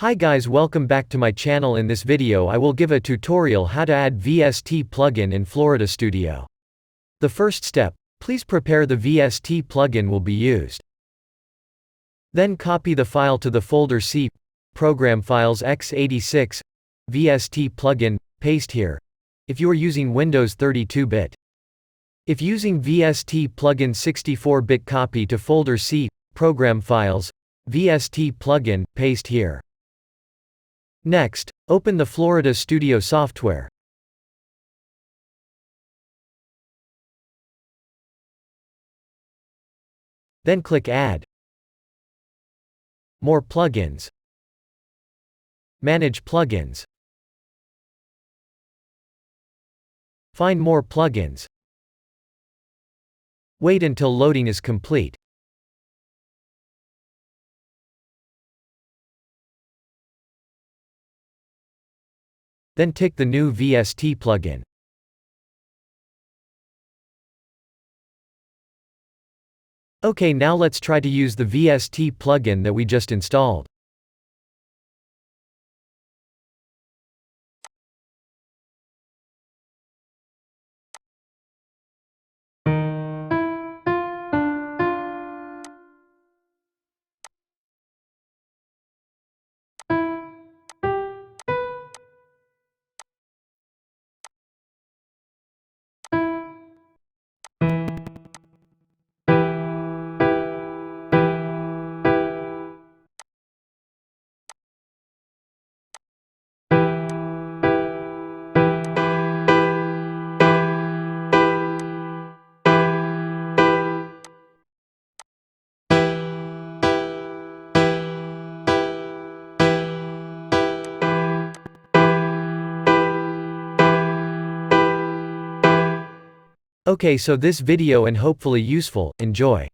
Hi guys, welcome back to my channel. In this video I will give a tutorial how to add VST plugin in Florida Studio. The first step, please prepare the VST plugin will be used. Then copy the file to the folder C, Program Files x86, VST plugin, paste here. If you are using Windows 32-bit. If using VST plugin 64-bit, copy to folder C, Program Files, VST plugin, paste here. Next, open the Florida Studio software. Then click Add. More plugins. Manage plugins. Find more plugins. Wait until loading is complete. Then tick the new VST plugin. Okay, now let's try to use the VST plugin that we just installed. Okay, so this video and hopefully useful, enjoy.